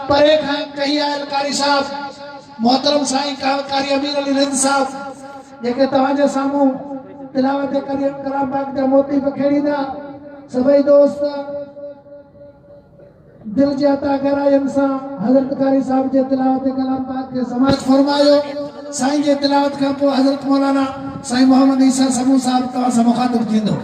परे खां कही आयल कारी साहब मोहतरम साईं कारी अमीर अली रिंद साहब जेके तव्हांजे साम्हूं तिलावत कलाम पाक जा मोती बखेड़ींदा सभई दोस्त दिल जे अता गहराइनि सां हज़रत कारी साहब जे तिलावत कलाम पाक के समाज फरमायो साईं जे तिलावत खां पोइ हज़रत मौलाना साईं मोहम्मद ईसा समूह साहब तव्हां सां मुखातिब थींदो।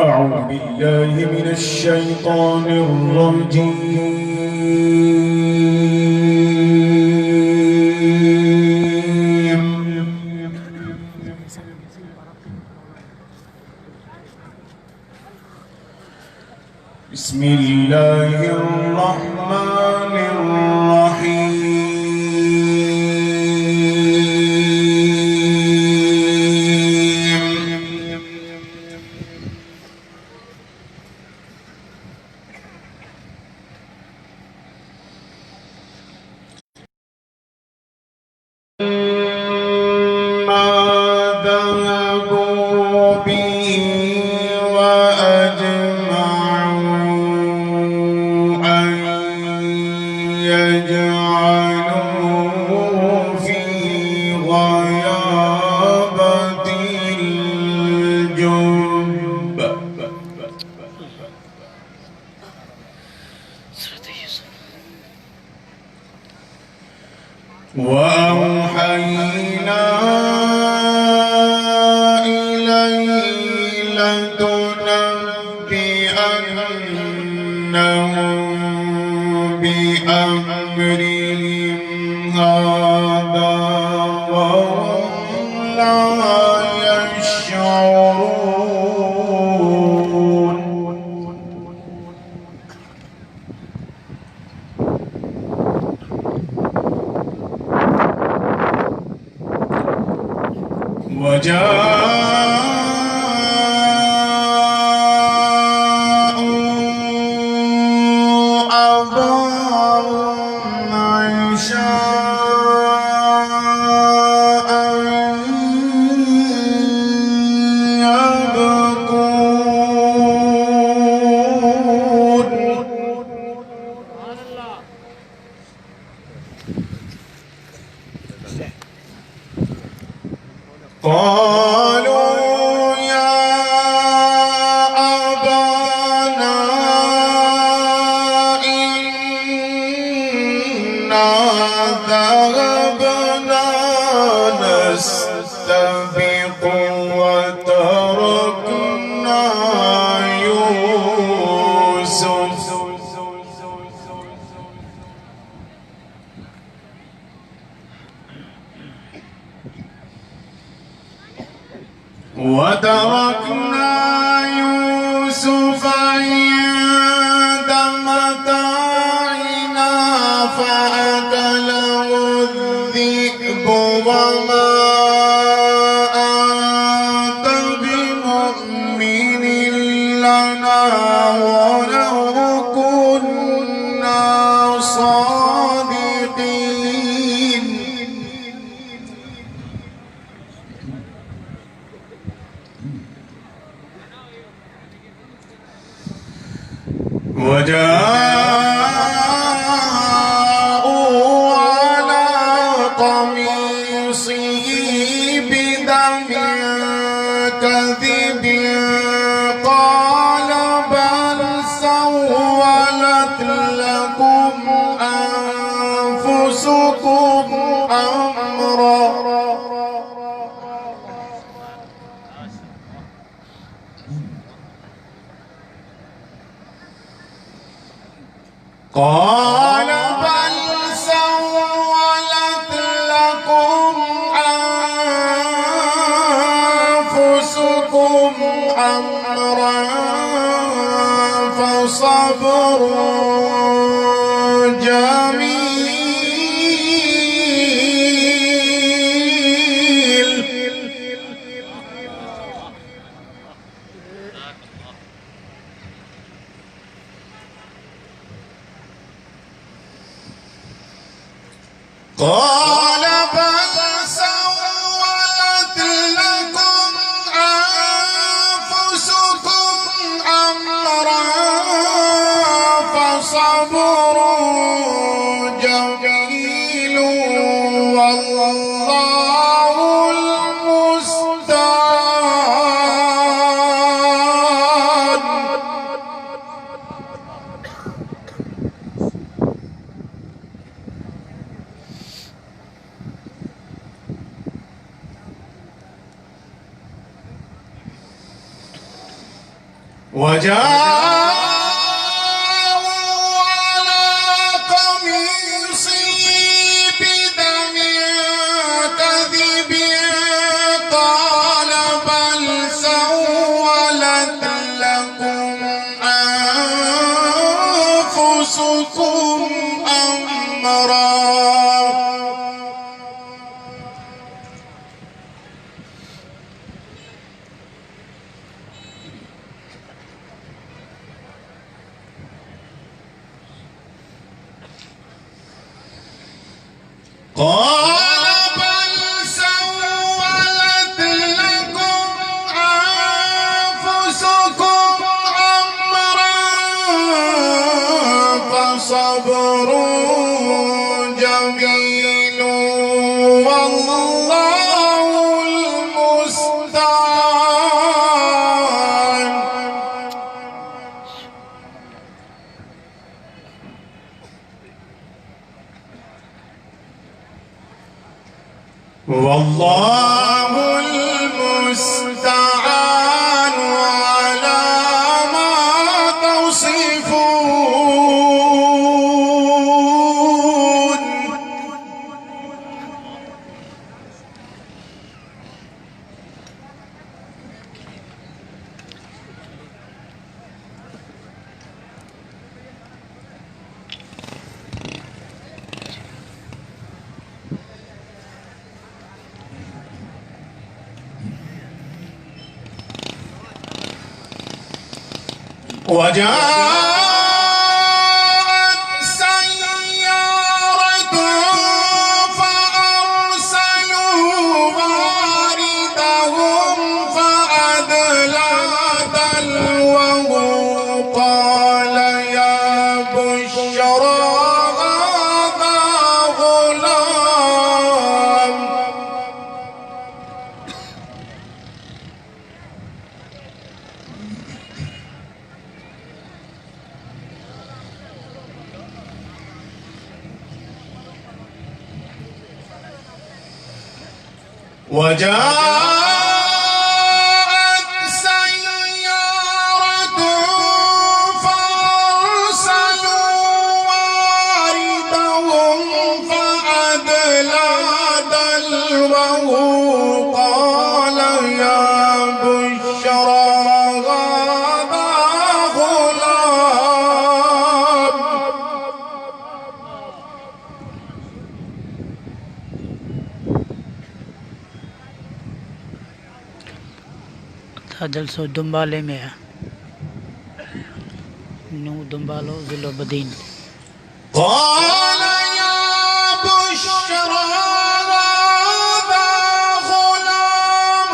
أعوذ بالله من الشيطان الرجيم بسم الله الرحمن الرحيم وأوحينا إليه لتنبئنهم بأمرهم هذا وهم لا يشعرون وجاءوا أباهم عشاء يبكون قالوا يا أبانا إنا ذهبنا نستبق وتركنا يوسف عند متاعنا فأكله الذئب وما أنت بمؤمن لنا ولو كنا صادقين وجاءوا على قميصه بدم كذب قال بل سولت لكم أنفسكم أمرا قال بل سولت لكم أنفسكم أمرا فصبر جميل قال بل سولت لكم أنفسكم أمرا فصبر جميل والله المستعان. وجاءوا على قميصه بدم كذب قال بل سولت لكم أنفسكم أمرا قال بل سولت لكم أنفسكم أمرا فصبر جميل والله المستعان. والله المستعان على ما تصفون. وجاءت سيارة فأرسلوا واردهم فأدلى دلوه قال يا بشرى هذا غلام. وجاءت سيارة فأرسلوا واردهم فأدلى دلوه قال يا بشرى هذا غلام. था जलसो दुम्बाले में है नू दुम्बालो ज़िलो बदीन. قال يا بشرى هذا غلام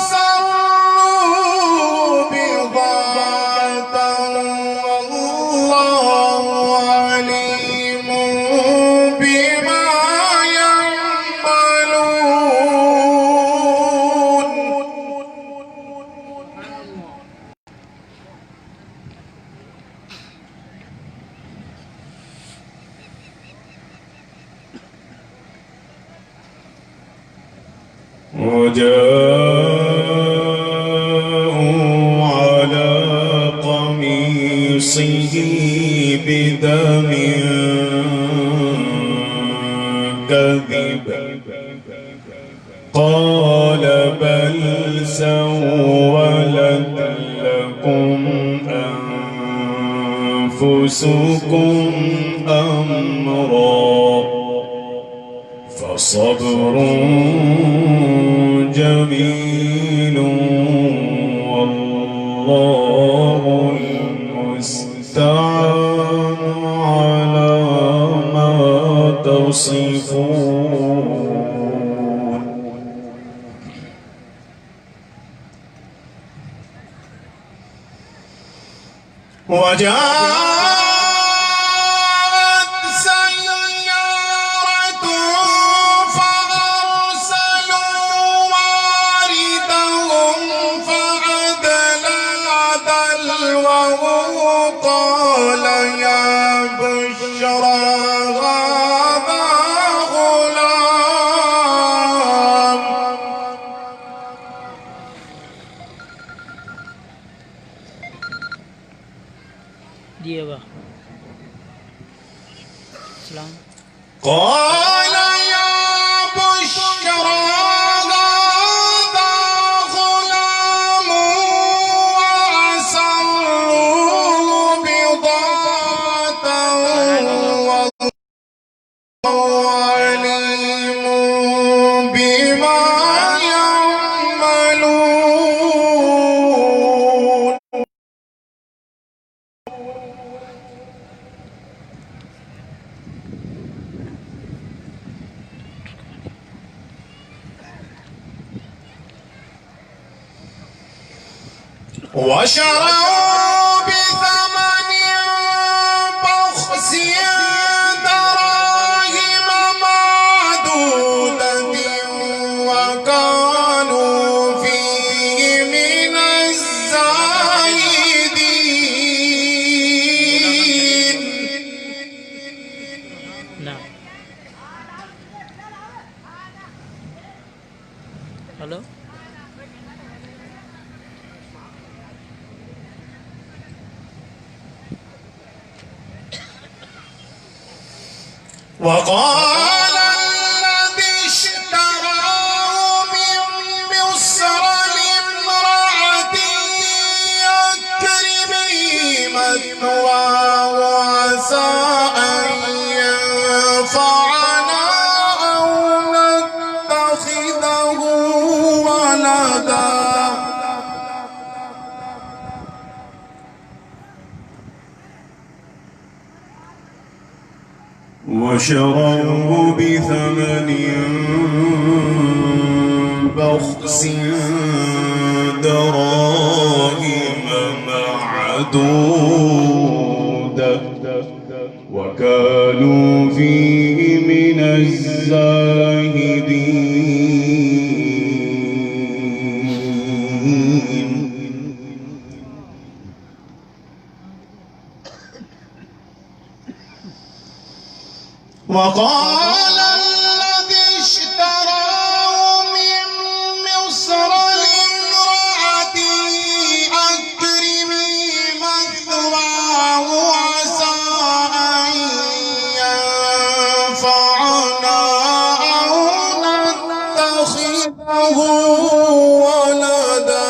وأسروا بضاعة والله عليم بما يعملون. وجاءوا على قميصه بدم كذب قال بل سولت لكم أنفسكم أمرا فصبر جميل والله المستعان على ما تصفون. وجاءت سيارة فأرسلوا واردهم فأدلى دلوه قال يا بشرى هذا غلام दिए बा सलाम قال يا بشرى هذا غلام وأسروه بضاعة والله عليم بما يعملون وشروا بثمن بخس دراهم معدودة وكانوا فيه من الزاهدين ना हेलो وقال الذي اشتراه من مصر لامرأته أكرمي مثواه عسى أن ينفعنا أو نتخذه ولدا وشروه بثمن بخس دراهم معدودة وكانوا فيه من الزاهدين وقال الذي اشتراه من مصر لامرأته أكرمي مثواه عسى أن ينفعنا أو نتخذه ولدا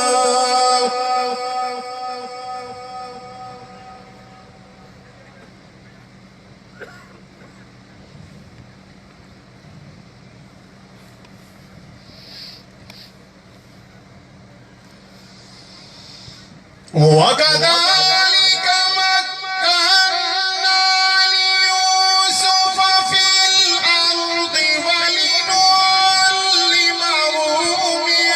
وكذلك مكنا ليوسف في الأرض ولنعلمه من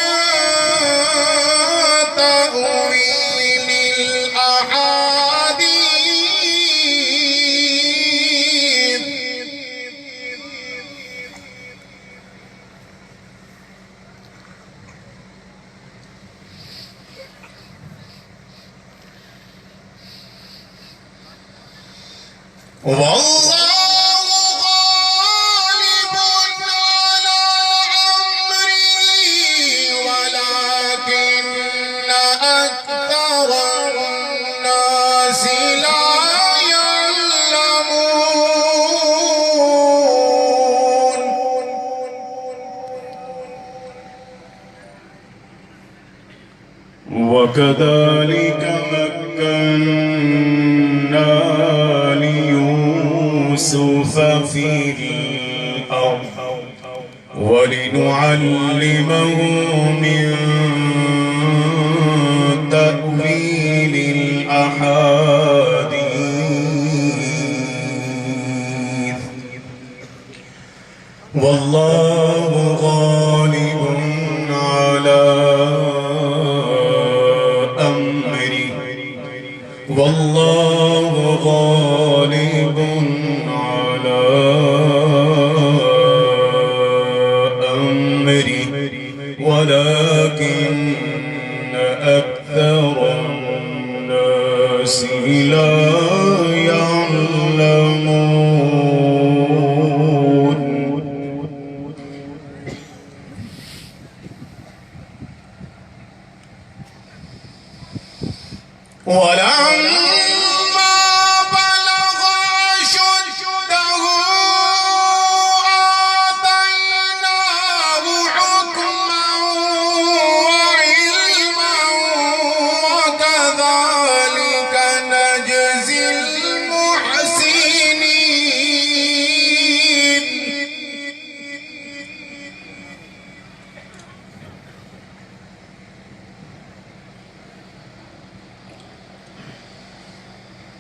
تأويل الأحاديث والله غالب على أمره ولكن أكثر الناس لا يعلمون وكذلك مكنا ليوسف في الأرض ولنعلمه من تأويل الأحاديث والله غالب على أمره والله ولما بلغ أشده آتيناه حكما وعلما وكذلك نجزي المحسنين.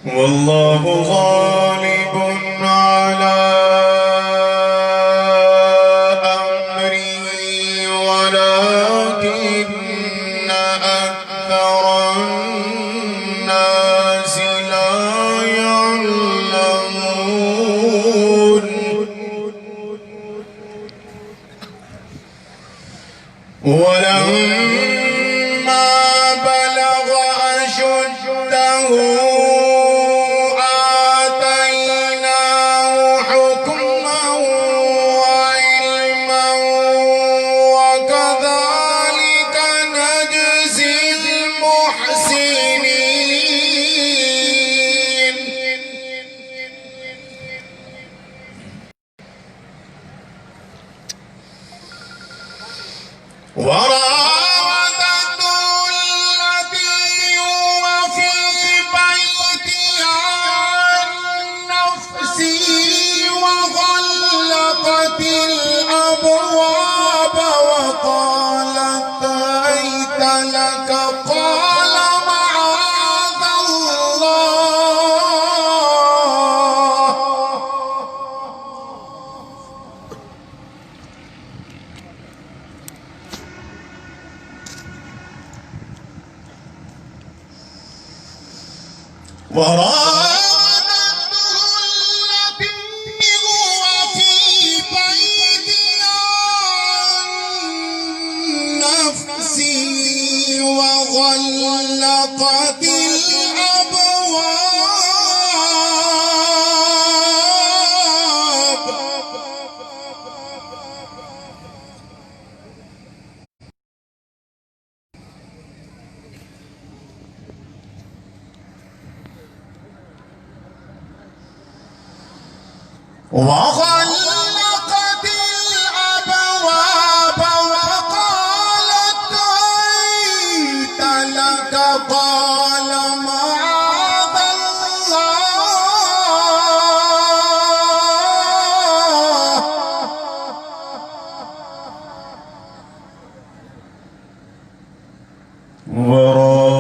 والله غالب على أمره ولكن أكثر الناس لا يعلمون. ولما بلغ أشده آتيناه حكما وعلما وكذلك نجزي المحسنين. وراودته التي هو في بيتها عن نفسه وغلقت الأبواب وقالت هيت لك قال معاذ الله. وراودته التي هو في بيتها عن نفسه وغلقت الأبواب وقالت هيت لك قال معاذ الله.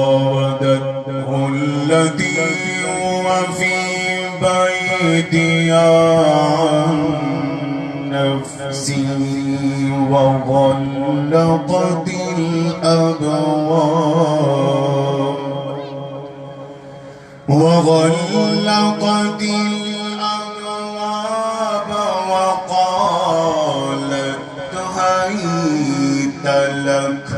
وراودته التي هو في بيتها عن نفسه وغلقت الأبواب وقالت هيت لك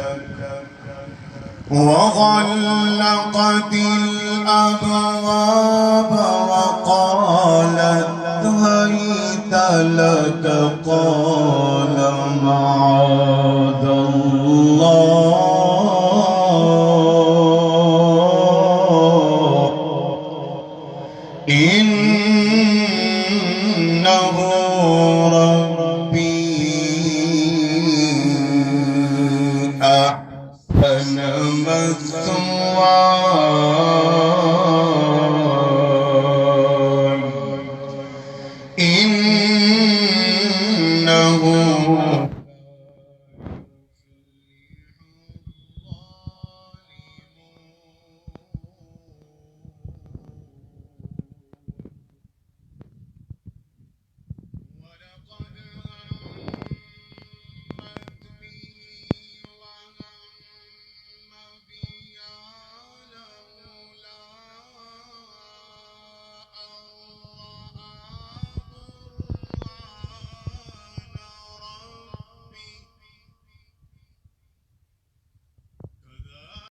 وغلقت الأبواب وقالت هيت لك قال معاذ